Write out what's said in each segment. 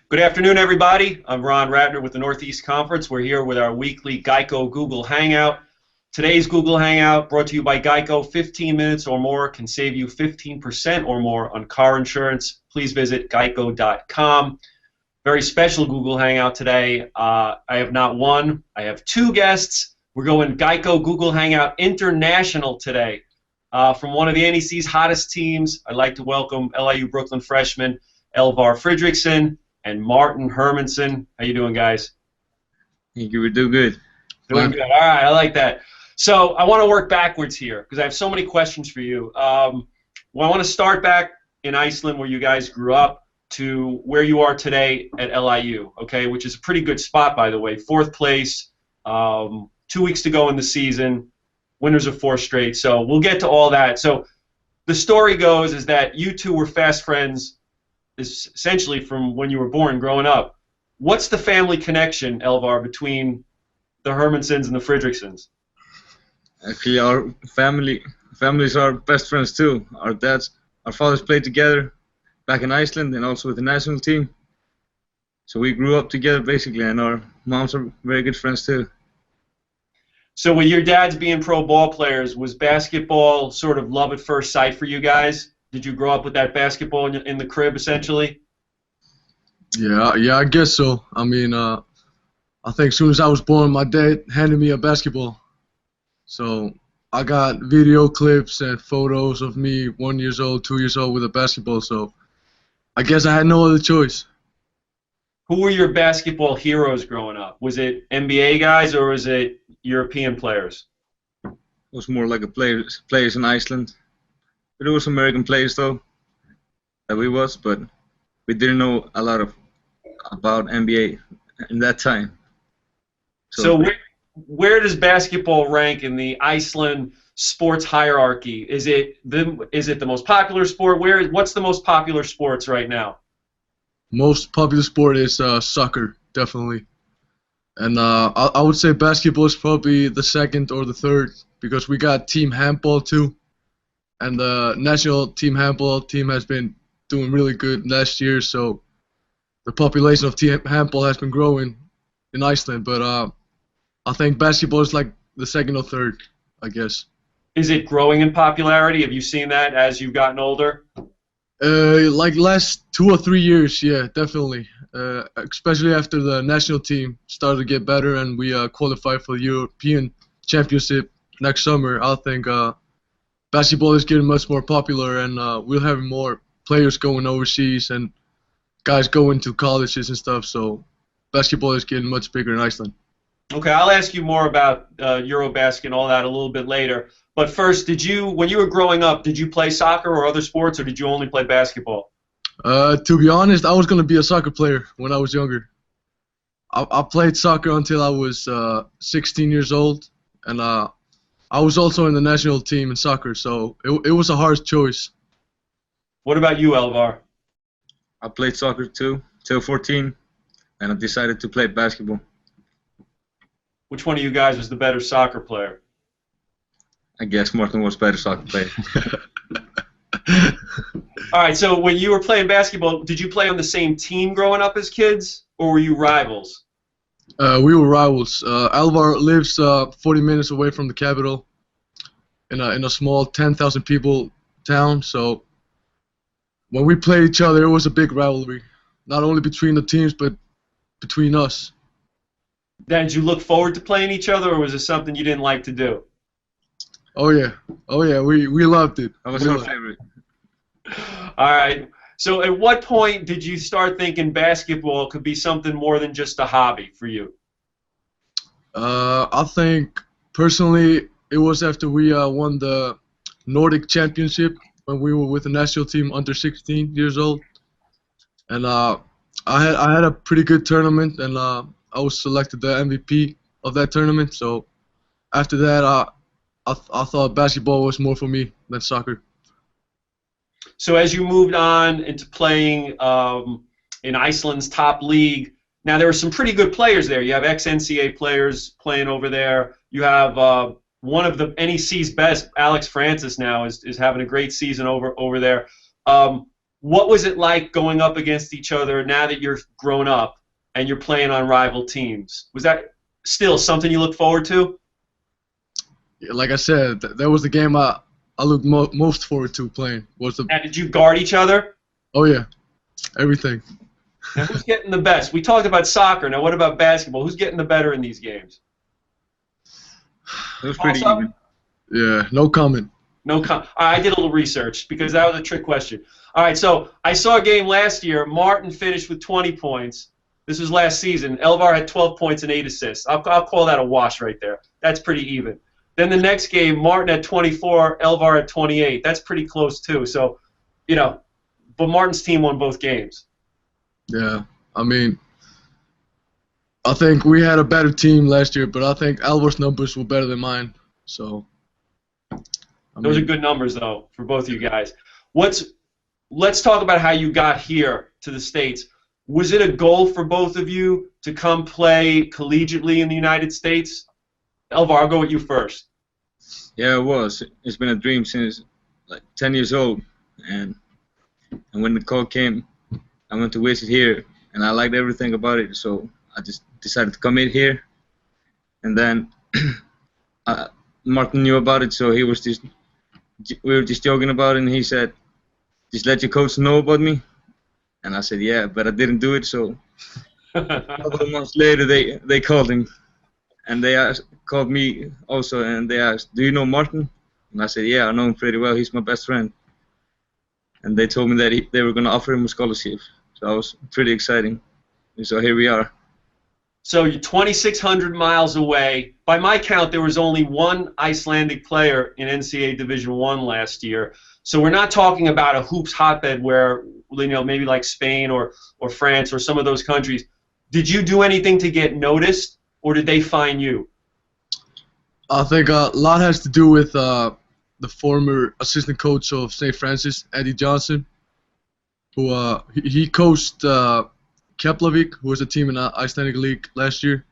Good afternoon, everybody. I'm Ron Ratner with the Northeast Conference. We're here with our weekly GEICO Google Hangout. Today's Google Hangout brought to you by GEICO. 15 minutes or more can save you 15% or more on car insurance. Please visit geico.com. Very special Google Hangout today. I have not one, I have two guests. We're going GEICO Google Hangout International today. From one of the NEC's hottest teams, I'd like to welcome LIU Brooklyn freshman Elvar Fridriksson and Martin Hermannsson. How you doing, guys? Thank you. We're doing good. Doing good. All right, I like that. So I want to work backwards here because I have so many questions for you. Well, I want to start back in Iceland, where you guys grew up, to where you are today at LIU, okay, which is a pretty good spot, by the way. 4th place, 2 weeks to go in the season, winners of 4 straight. So we'll get to all that. So the story goes is that you two were fast friends essentially from when you were born, growing up. What's the family connection, Elvar, between the Hermannssons and the Fridrikssons? Actually, our families are best friends too. Our fathers played together back in Iceland and also with the national team. So we grew up together basically, and our moms are very good friends too. So with your dads being pro ball players, was basketball sort of love at first sight for you guys? Did you grow up with that basketball in the crib, essentially? Yeah, I guess so. I mean, I think as soon as I was born, my dad handed me a basketball. So I got video clips and photos of me 1 year old, 2 years old with a basketball. So I guess I had no other choice. Who were your basketball heroes growing up? Was it NBA guys or was it European players? It was more like players in Iceland. But it was American players though that but we didn't know a lot about NBA in that time. So where does basketball rank in the Iceland sports hierarchy? Is it the most popular sport? What's the most popular sports right now? Most popular sport is soccer, definitely. And I would say basketball is probably the second or the third, because we got team handball too. And the national team handball team has been doing really good last year, so the population of team handball has been growing in Iceland. But I think basketball is like the second or third, I guess. Is it growing in popularity? Have you seen that as you've gotten older? Like last 2 or 3 years, yeah, definitely. Especially after the national team started to get better and we qualified for the European Championship next summer. I think basketball is getting much more popular, and we're having more players going overseas and guys going to colleges and stuff. So basketball is getting much bigger in Iceland. Okay, I'll ask you more about Eurobasket and all that a little bit later. But first, when you were growing up, did you play soccer or other sports, or did you only play basketball? To be honest, I was going to be a soccer player when I was younger. I played soccer until I was 16 years old, and I was also in the national team in soccer, so it was a hard choice. What about you, Elvar? I played soccer too, till 14, and I decided to play basketball. Which one of you guys was the better soccer player? I guess Martin was better soccer player. All right, so when you were playing basketball, did you play on the same team growing up as kids, or were you rivals? We were rivals. Elvar lives 40 minutes away from the capital in a small 10,000 people town, so when we played each other, it was a big rivalry, not only between the teams, but between us. Did you look forward to playing each other, or was it something you didn't like to do? Oh yeah, we loved it. That was our favorite. All right. So at what point did you start thinking basketball could be something more than just a hobby for you? I think personally it was after we won the Nordic Championship when we were with the national team under 16 years old, and I had a pretty good tournament, and I was selected the MVP of that tournament. So after that, I thought basketball was more for me than soccer. So as you moved on into playing in Iceland's top league, now there are some pretty good players there. You have ex-NCAA players playing over there. You have one of the NEC's best, Alex Francis, now is having a great season over there. What was it like going up against each other now that you're grown up and you're playing on rival teams? Was that still something you look forward to? Yeah, like I said, that was the game I looked most forward to playing. And did you guard each other? Oh yeah, everything. Now, who's getting the best? We talked about soccer. Now, what about basketball? Who's getting the better in these games? It was pretty even. Yeah, no comment. I did a little research because that was a trick question. All right, so I saw a game last year. Martin finished with 20 points. This was last season. Elvar had 12 points and 8 assists. I'll call that a wash right there. That's pretty even. Then the next game, Martin had 24, Elvar had 28. That's pretty close too. So, you know, but Martin's team won both games. Yeah, I mean, I think we had a better team last year, but I think Elvar's numbers were better than mine. So, those are good numbers though for both of you guys. Let's talk about how you got here to the States. Was it a goal for both of you to come play collegiately in the United States? Elvar, I'll go with you first. Yeah, it was. It's been a dream since like 10 years old, and when the call came, I went to visit here, and I liked everything about it, so I just decided to come in here. And then Martin knew about it, so we were just joking about it, and he said, "Just let your coach know about me." And I said, "Yeah," but I didn't do it. So a couple of months later, they called him, and they called me also, and they asked, "Do you know Martin?" And I said, "Yeah, I know him pretty well. He's my best friend." And they told me that they were going to offer him a scholarship. So that was pretty exciting. And so here we are. So you're 2,600 miles away. By my count, there was only one Icelandic player in NCAA Division I last year. So we're not talking about a hoops hotbed where, you know, maybe like Spain or France or some of those countries. Did you do anything to get noticed, or did they find you? I think a lot has to do with the former assistant coach of St. Francis, Eddie Johnson, who he coached Keflavik, who was a team in the Icelandic League last year.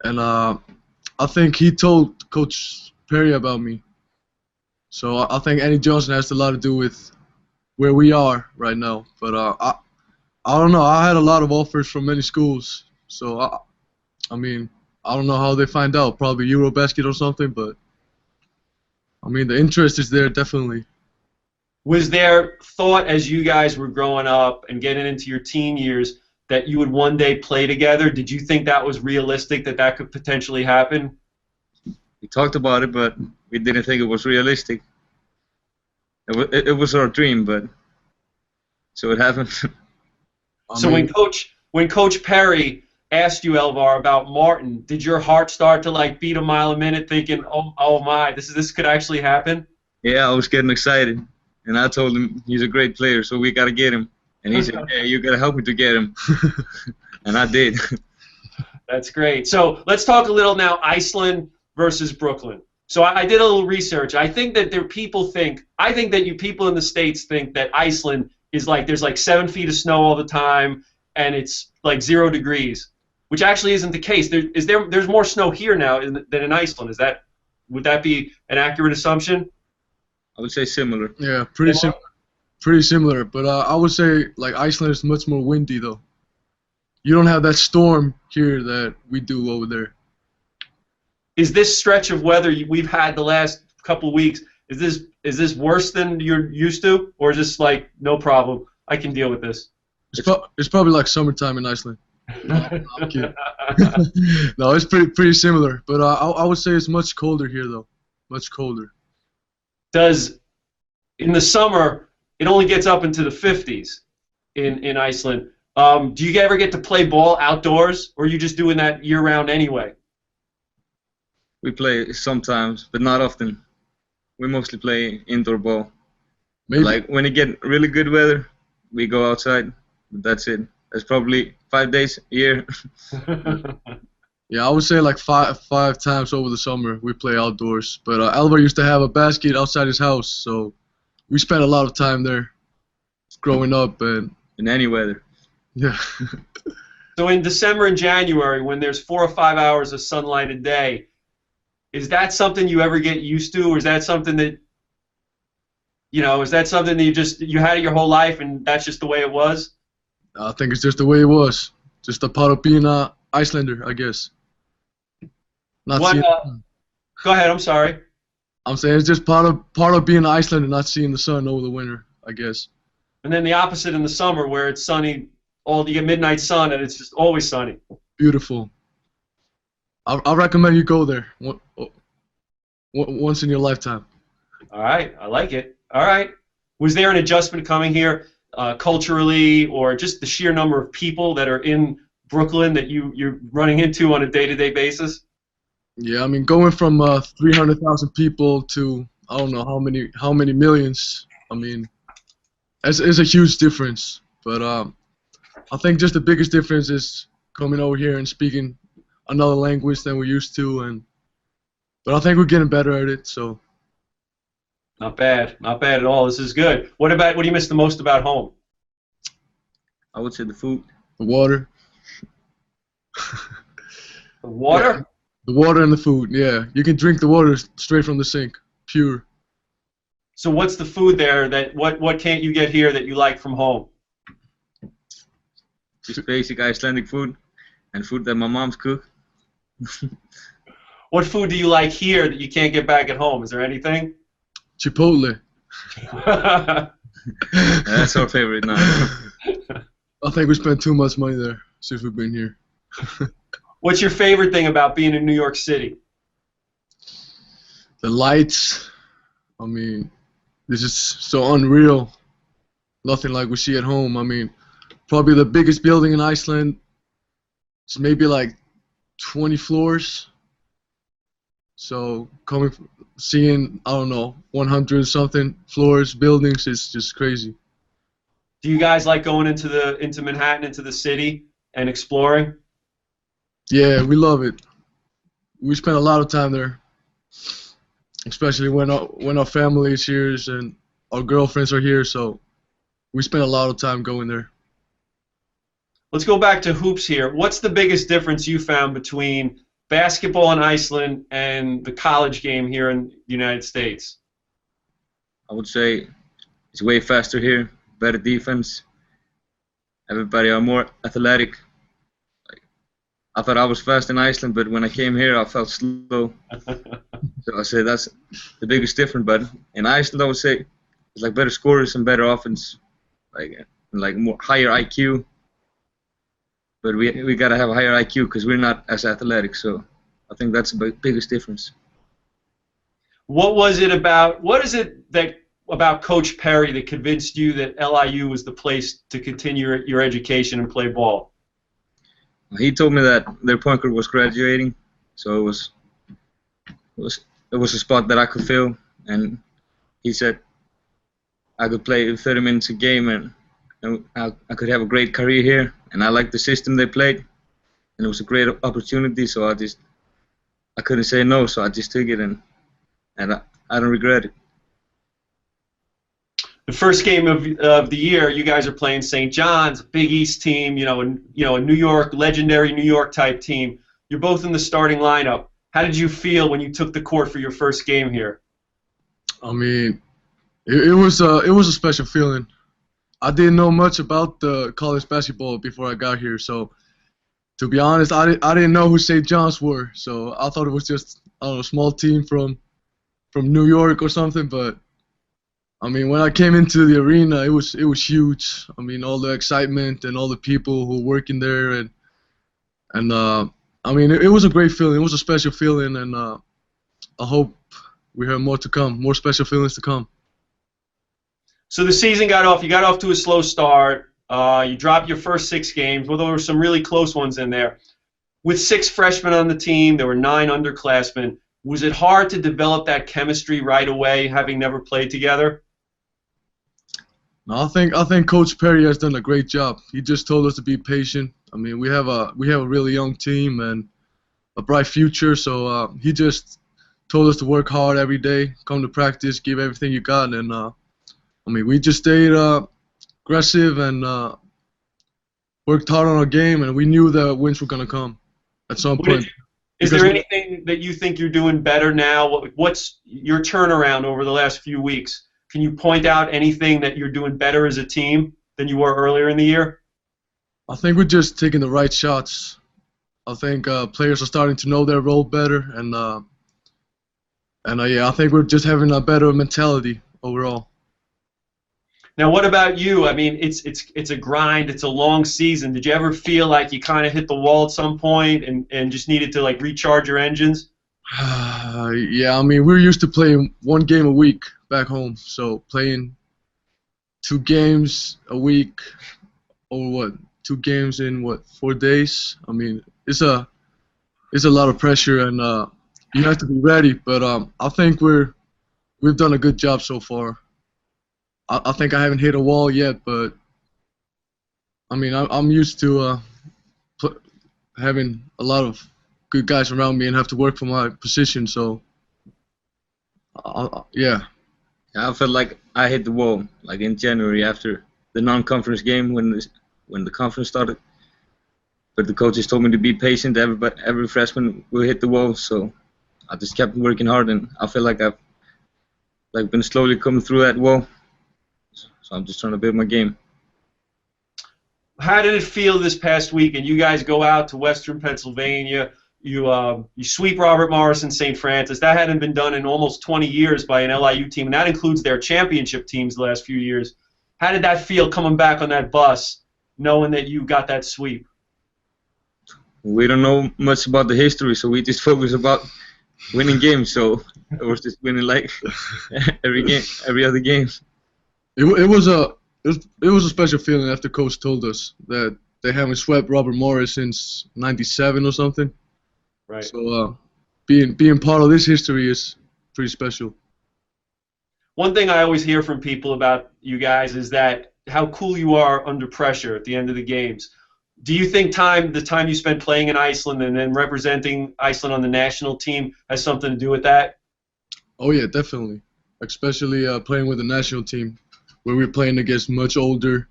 And I think he told Coach Perry about me. So I think Eddie Johnson has a lot to do with where we are right now. But I don't know. I had a lot of offers from many schools. So, I mean, I don't know how they find out. Probably Eurobasket or something. But, I mean, the interest is there definitely. Was there thought as you guys were growing up and getting into your teen years that you would one day play together? Did you think that was realistic, that could potentially happen? We talked about it, but we didn't think it was realistic. It was our dream, but so it happened. So when Coach Perry asked you, Elvar, about Martin, did your heart start to like beat a mile a minute, thinking, "Oh my, this could actually happen"? Yeah, I was getting excited, and I told him he's a great player, so we gotta get him. And he said, "Yeah, you gotta help me to get him," and I did. That's great. So let's talk a little now Iceland versus Brooklyn. So I did a little research. I think that I think that you people in the States think that Iceland is like there's like 7 feet of snow all the time and it's like 0 degrees, which actually isn't the case. There's more snow here now than in Iceland. Would that be an accurate assumption? I would say similar. Yeah, pretty similar. But I would say like Iceland is much more windy though. You don't have that storm here that we do over there. Is this stretch of weather we've had the last couple of weeks, is this worse than you're used to, or is this like no problem, I can deal with this? It's probably like summertime in Iceland. No, I'm kidding. No, it's pretty similar, but I would say it's much colder here though, much colder. In the summer it only gets up into the 50s in Iceland. Do you ever get to play ball outdoors, or are you just doing that year-round anyway? We play sometimes, but not often. We mostly play indoor ball. Maybe. Like when it get really good weather, we go outside. But that's it. That's probably 5 days a year. Yeah, I would say like five times over the summer we play outdoors. But Elvar used to have a basket outside his house, so we spent a lot of time there growing up. And in any weather. Yeah. So in December and January, when there's 4 or 5 hours of sunlight a day, is that something you ever get used to, or is that something that You know, is that something that you had it your whole life and that's just the way it was? I think it's just the way it was. Just a part of being a Icelander, I guess. Not What? seeing, Go ahead. I'm sorry. I'm saying it's just part of being an Icelander, not seeing the sun over the winter, I guess. And then the opposite in the summer, where it's sunny, you get midnight sun, and it's just always sunny. Beautiful. I recommend you go there once in your lifetime. All right, I like it. All right. Was there an adjustment coming here culturally, or just the sheer number of people that are in Brooklyn that you're running into on a day-to-day basis? Yeah, I mean, going from 300,000 people to I don't know how many millions. I mean, it's a huge difference. But I think just the biggest difference is coming over here and speaking another language than we're used to, but I think we're getting better at it. So. Not bad at all. This is good. What do you miss the most about home? I would say the food. The water. The water? Yeah, the water and the food, yeah. You can drink the water straight from the sink, pure. So what's the food there what can't you get here that you like from home? Just basic Icelandic food and food that my mom's cook. What food do you like here that you can't get back at home? Is there anything? Chipotle. That's our favorite now. I think we spent too much money there since we've been here. What's your favorite thing about being in New York City? The lights. I mean, this is so unreal. Nothing like we see at home. I mean, probably the biggest building in Iceland. It's maybe like 20 floors. So seeing, I don't know, 100 something floors, buildings is just crazy. Do you guys like going into Manhattan, into the city, and exploring? Yeah, we love it. We spend a lot of time there, especially when our family is here and our girlfriends are here. So we spend a lot of time going there. Let's go back to hoops here. What's the biggest difference you found between basketball in Iceland and the college game here in the United States? I would say it's way faster here, better defense. Everybody are more athletic. I thought I was fast in Iceland, but when I came here, I felt slow. So I say that's the biggest difference. But in Iceland, I would say it's like better scorers and better offense, like more higher IQ. But we gotta have a higher IQ because we're not as athletic. So I think that's the biggest difference. What is it about Coach Perry that convinced you that LIU was the place to continue your education and play ball? He told me that their point guard was graduating, so it was a spot that I could fill, and he said I could play 30 minutes a game and I could have a great career here, and I liked the system they played, and it was a great opportunity, so I couldn't say no, so I just took it, and I don't regret it. The first game of the year, you guys are playing St. John's, a Big East team, a New York, legendary New York type team. You're both in the starting lineup. How did you feel when you took the court for your first game here? I mean, it was a special feeling. I didn't know much about the college basketball before I got here, so to be honest, I didn't know who St. John's were. So I thought it was just a small team from New York or something, but I mean, when I came into the arena, it was huge. I mean, all the excitement and all the people who were working there, and I mean, it was a great feeling. It was a special feeling, and I hope we have more to come, more special feelings to come. So the season you got off to a slow start. You dropped your first 6 games, well, there were some really close ones in there. With 6 freshmen on the team, there were 9 underclassmen. Was it hard to develop that chemistry right away, having never played together? No, I think Coach Perry has done a great job. He just told us to be patient. I mean, we have a really young team and a bright future. So he just told us to work hard every day, come to practice, give everything you got, and I mean, we just stayed aggressive and worked hard on our game, and we knew that wins were gonna come at some point. Is there anything that you think you're doing better now? What's your turnaround over the last few weeks? can you point out anything that you're doing better as a team than you were earlier in the year? I think we're just taking the right shots. I think players are starting to know their role better, and yeah, I think we're just having a better mentality overall. Now, what about you? I mean, it's a grind. It's a long season. Did you ever feel like you kind of hit the wall at some point and just needed to like recharge your engines? Yeah, I mean, we're used to playing one game a week back home, so playing 2 games a week, or what? 2 games in what? 4 days? I mean, it's a lot of pressure, and you have to be ready. But I think we've done a good job so far. I think I haven't hit a wall yet, but I mean, I'm used to having a lot of good guys around me and have to work for my position. So, yeah. I felt like I hit the wall, like in January after the non-conference game when the conference started. But the coaches told me to be patient. Every freshman will hit the wall, so I just kept working hard, and I feel like I've been slowly coming through that wall. So I'm just trying to build my game. How did it feel this past week? And you guys go out to Western Pennsylvania. You sweep Robert Morris and St. Francis. That hadn't been done in almost 20 years by an LIU team, and that includes their championship teams the last few years. How did that feel coming back on that bus, knowing that you got that sweep? We don't know much about the history, so we just focus about winning games. So I was just winning like every other game. It was a special feeling after Coach told us that they haven't swept Robert Morris since '97 or something. Right. So being part of this history is pretty special. One thing I always hear from people about you guys is that how cool you are under pressure at the end of the games. Do you think the time you spent playing in Iceland and then representing Iceland on the national team has something to do with that? Oh yeah, definitely. Especially playing with the national team, where we're playing against much older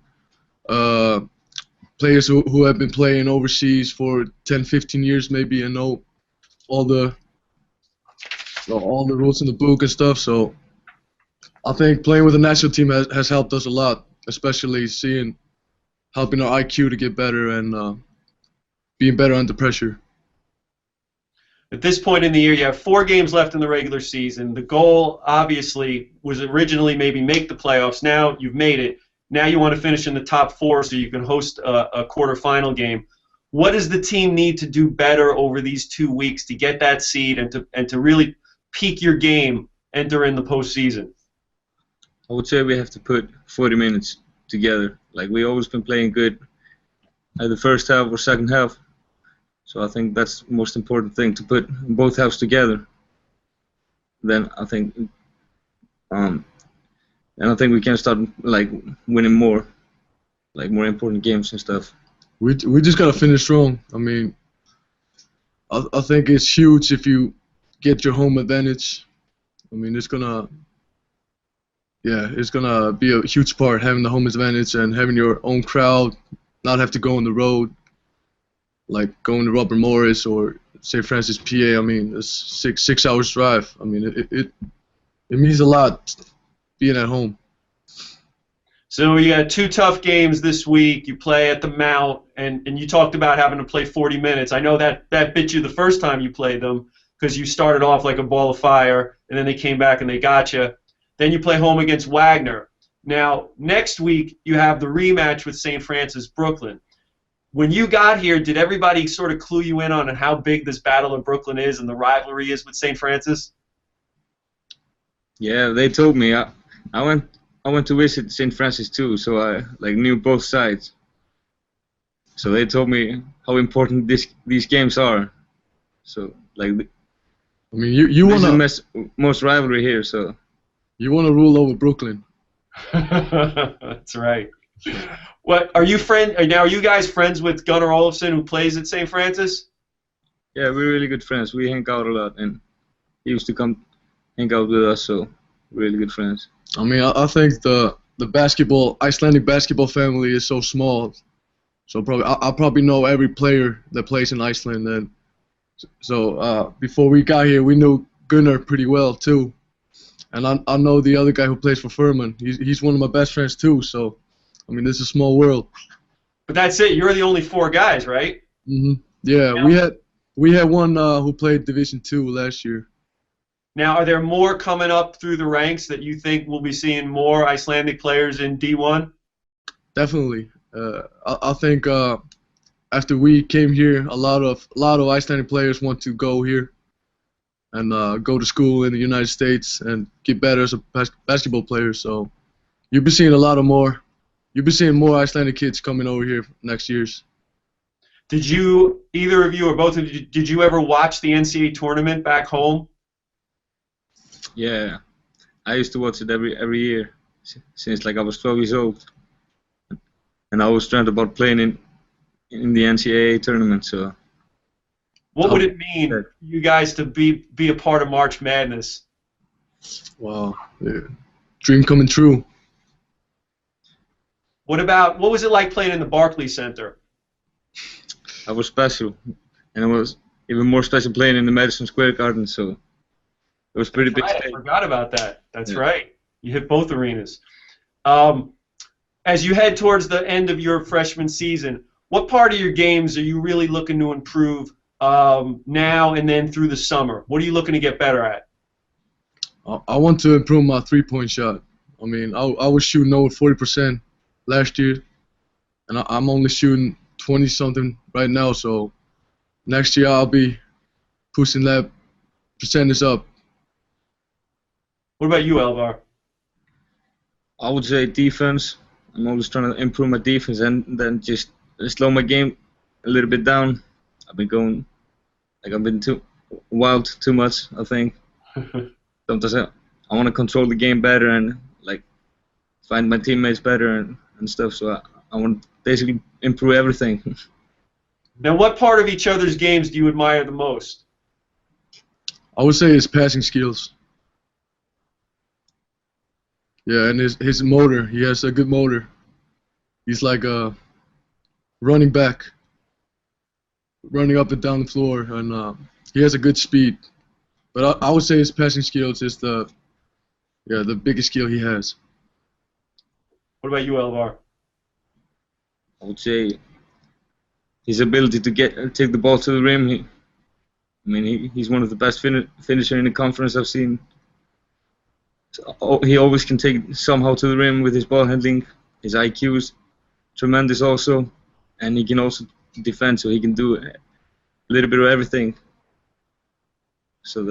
players who have been playing overseas for 10, 15 years maybe and know all the rules in the book and stuff. So I think playing with the national team has helped us a lot, especially helping our IQ to get better and being better under pressure. At this point in the year, you have 4 games left in the regular season. The goal, obviously, was originally maybe make the playoffs. Now you've made it. Now you want to finish in the top 4 so you can host a quarterfinal game. What does the team need to do better over these 2 weeks to get that seed and to really peak your game, enter in the postseason? I would say we have to put 40 minutes together. Like we always been playing good at the first half or second half. So I think that's the most important thing, to put both halves together. Then I think, and I think we can start like winning more important games and stuff. We just gotta finish strong. I mean, I think it's huge if you get your home advantage. I mean, it's gonna be a huge part, having the home advantage and having your own crowd, not have to go on the road, like going to Robert Morris or St. Francis, PA. I mean, it's six hours drive. I mean, it means a lot being at home. So you got 2 tough games this week. You play at the Mount, and you talked about having to play 40 minutes. I know that bit you the first time you played them because you started off like a ball of fire, and then they came back and they got you. Then you play home against Wagner. Now, next week you have the rematch with St. Francis Brooklyn. When you got here, did everybody sort of clue you in on how big this Battle of Brooklyn is and the rivalry is with St. Francis? Yeah, they told me. I went to visit St. Francis too, so I knew both sides. So they told me how important these games are. So I mean, you want the most rivalry here, so. You want to rule over Brooklyn. That's right. What are you Are you guys friends with Gunnar Olofsson, who plays at St. Francis? Yeah, we're really good friends. We hang out a lot, and he used to come hang out with us, so we're really good friends. I mean, I think the Icelandic basketball family is so small, so I probably know every player that plays in Iceland, and so before we got here, we knew Gunnar pretty well too. And I know the other guy who plays for Furman. He's one of my best friends too. So, I mean, this is a small world. But that's it. You're the only 4 guys, right? Yeah, we had one who played Division II last year. Now, are there more coming up through the ranks that you think we'll be seeing more Icelandic players in D1? Definitely. I think after we came here, a lot of Icelandic players want to go here and go to school in the United States and get better as a basketball player. So you'll be seeing You'll be seeing more Icelandic kids coming over here next years. Did you, either of you or both of you, did you ever watch the NCAA tournament back home? Yeah, I used to watch it every year since like I was 12 years old, and I was dreamt about playing in the NCAA tournament. So, what would it mean for you guys to be a part of March Madness? Wow, yeah. Dream coming true. What was it like playing in the Barclays Center? I was special, and it was even more special playing in the Madison Square Garden. So. It was pretty big stage. I forgot about that. That's right. You hit both arenas. As you head towards the end of your freshman season, what part of your games are you really looking to improve now and then through the summer? What are you looking to get better at? I want to improve my three-point shot. I mean, I was shooting over 40% last year, and I'm only shooting 20-something right now. So next year I'll be pushing that percentage up. What about you, Elvar? I would say defense. I'm always trying to improve my defense and then just slow my game a little bit down. I've been too wild too much, I think. Sometimes I want to control the game better and like find my teammates better and stuff. So I want to basically improve everything. Now, what part of each other's games do you admire the most? I would say his passing skills. Yeah, and his motor. He has a good motor. He's like a running back, running up and down the floor, and he has a good speed. But I would say his passing skills is the biggest skill he has. What about you, Elvar? I would say his ability to take the ball to the rim. He's one of the best finisher in the conference I've seen. He always can take somehow to the rim with his ball handling. His IQ is tremendous also, and he can also defend, so he can do a little bit of everything. So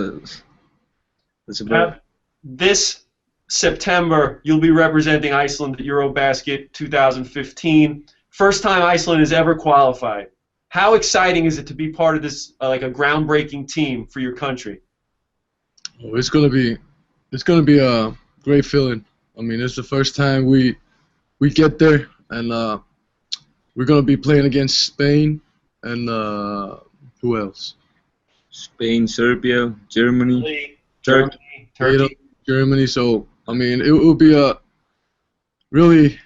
that's about it. This September, you'll be representing Iceland at Eurobasket 2015. First time Iceland has ever qualified. How exciting is it to be part of this, like a groundbreaking team for your country? Oh, it's gonna be a great feeling. I mean, it's the first time we get there, and we're gonna be playing against Spain and who else? Spain, Serbia, Germany, Turkey. Germany. So I mean, it will be a really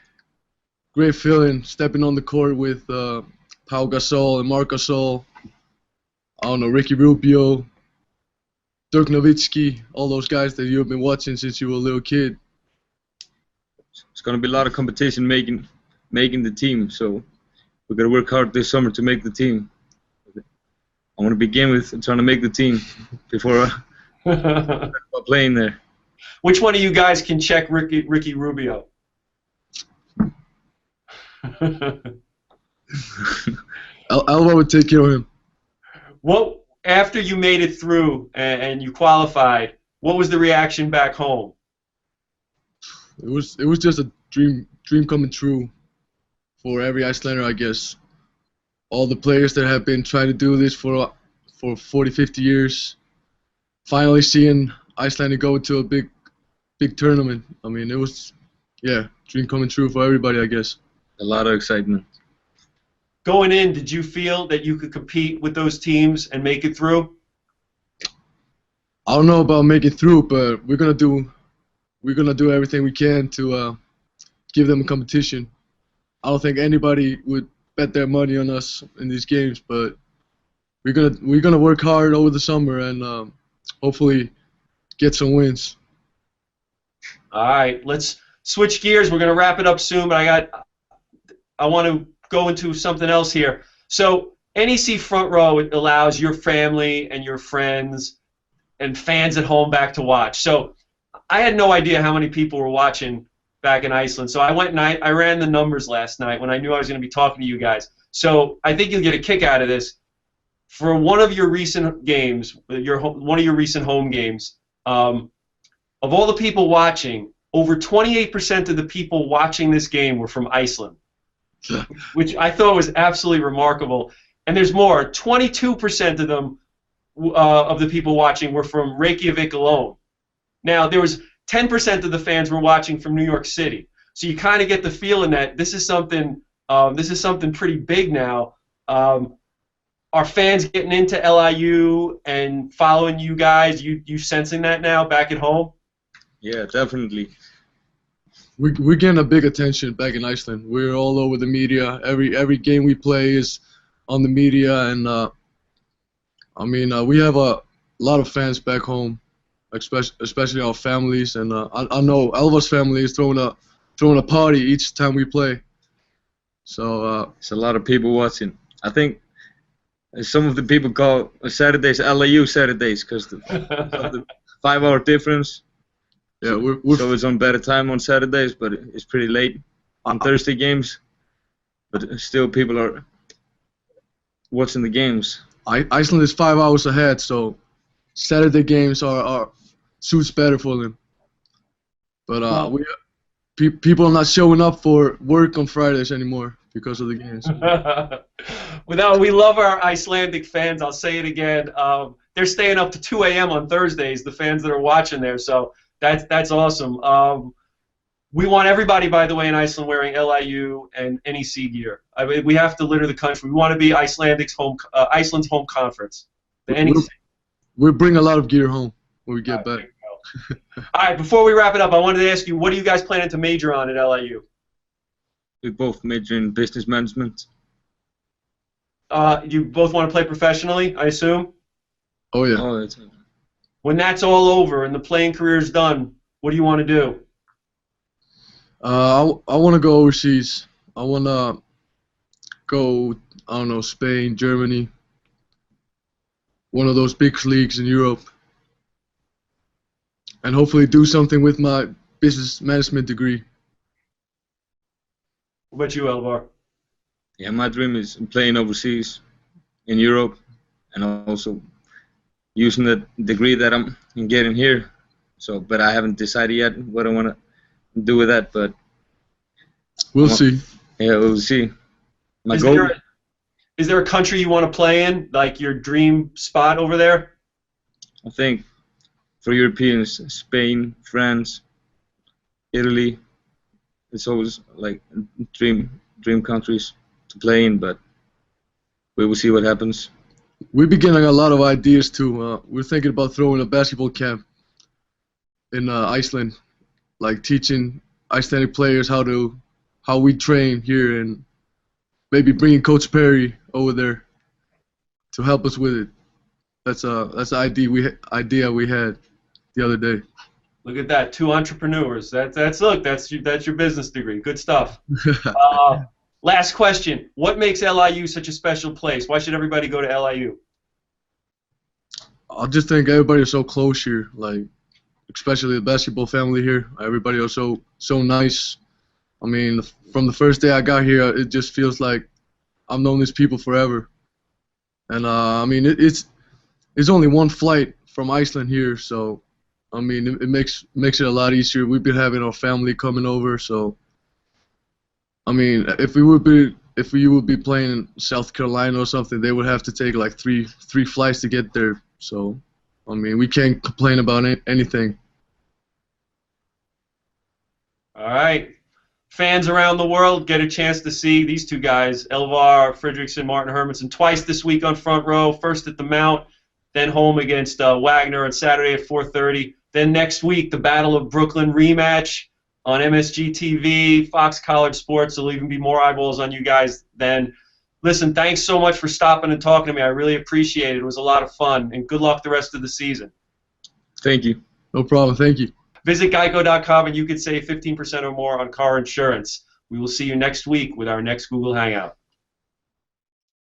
great feeling stepping on the court with Pau Gasol and Marc Gasol. I don't know, Ricky Rubio, Dirk Nowitzki, all those guys that you've been watching since you were a little kid. It's going to be a lot of competition making the team, so we're going to work hard this summer to make the team. I want to begin with trying to make the team before I playing there. Which one of you guys can check Ricky Rubio? Elvar would take care of him. What, after you made it through and you qualified, what was the reaction back home? It was just a dream coming true for every Icelander, I guess. All the players that have been trying to do this for 40, 50 years, finally seeing Iceland go to a big tournament. I mean, it was, dream coming true for everybody, I guess. A lot of excitement. Going in, did you feel that you could compete with those teams and make it through? I don't know about making through, but we're gonna do everything we can to give them a competition. I don't think anybody would bet their money on us in these games, but we're gonna work hard over the summer and hopefully get some wins. All right, let's switch gears. We're going to wrap it up soon, but I want to go into something else here. So NEC Front Row allows your family and your friends and fans at home back to watch. So I had no idea how many people were watching back in Iceland. So I went and I ran the numbers last night when I knew I was going to be talking to you guys. So I think you'll get a kick out of this. For one of your recent games, one of your recent home games, of all the people watching, over 28% of the people watching this game were from Iceland, which I thought was absolutely remarkable. And there's more. 22% of them, of the people watching, were from Reykjavik alone. Now, there was 10% of the fans were watching from New York City. So you kind of get the feeling that this is something pretty big now. Are fans getting into LIU and following you guys? You sensing that now back at home? Yeah, definitely. We're getting a big attention back in Iceland. We're all over the media. Every game we play is on the media, and we have a lot of fans back home, especially our families. And I know Elvar's family is throwing a party each time we play. So it's a lot of people watching. I think some of the people call Saturdays LIU Saturdays because of the 5-hour difference. Yeah, so it's on better time on Saturdays, but it's pretty late on Thursday games. But still, people are watching the games. Iceland is 5 hours ahead, so Saturday games are suits better for them. But people are not showing up for work on Fridays anymore because of the games. We love our Icelandic fans. I'll say it again. They're staying up to 2 a.m. on Thursdays, the fans that are watching there. So that's awesome. We want everybody, by the way, in Iceland wearing LIU and NEC gear. I mean, we have to litter the country. We want to be Iceland's home conference. The NEC. We'll bring a lot of gear home when we get back. All right, before we wrap it up, I wanted to ask you, what are you guys planning to major on at LIU? We both major in business management. You both want to play professionally, I assume? Oh, yeah. Oh, that's when that's all over and the playing career's done, what do you want to do? I want to go overseas. I want to go, I don't know, Spain, Germany, one of those big leagues in Europe, and hopefully do something with my business management degree. What about you, Elvar? Yeah, my dream is playing overseas in Europe and also using the degree that I'm getting here. So, but I haven't decided yet what I want to do with that. But we'll see. Yeah, we'll see. Is there a country you want to play in, like your dream spot over there? I think for Europeans, Spain, France, Italy. It's always like dream countries to play in, but we will see what happens. We've been getting a lot of ideas too. We're thinking about throwing a basketball camp in Iceland, like teaching Icelandic players how we train here, and maybe bringing Coach Perry over there to help us with it. That's the idea we had the other day. Look at that, 2 entrepreneurs. That's your business degree. Good stuff. Last question. What makes LIU such a special place? Why should everybody go to LIU? I just think everybody is so close here, like especially the basketball family here. Everybody is so nice. I mean, from the first day I got here, it just feels like I've known these people forever. And I mean, it's only one flight from Iceland here, so I mean, it makes it a lot easier. We've been having our family coming over, so I mean, if we would be playing in South Carolina or something, they would have to take like three flights to get there. So I mean, we can't complain about anything. All right. Fans around the world get a chance to see these two guys, Elvar Fridriksson, Martin Hermannsson, twice this week on Front Row, first at the Mount, then home against Wagner on Saturday at 4:30. Then next week, the Battle of Brooklyn rematch on MSG TV, Fox College Sports. There'll even be more eyeballs on you guys then. Listen, thanks so much for stopping and talking to me. I really appreciate it. It was a lot of fun, and good luck the rest of the season. Thank you. No problem. Thank you. Visit geico.com and you can save 15% or more on car insurance. We will see you next week with our next Google Hangout.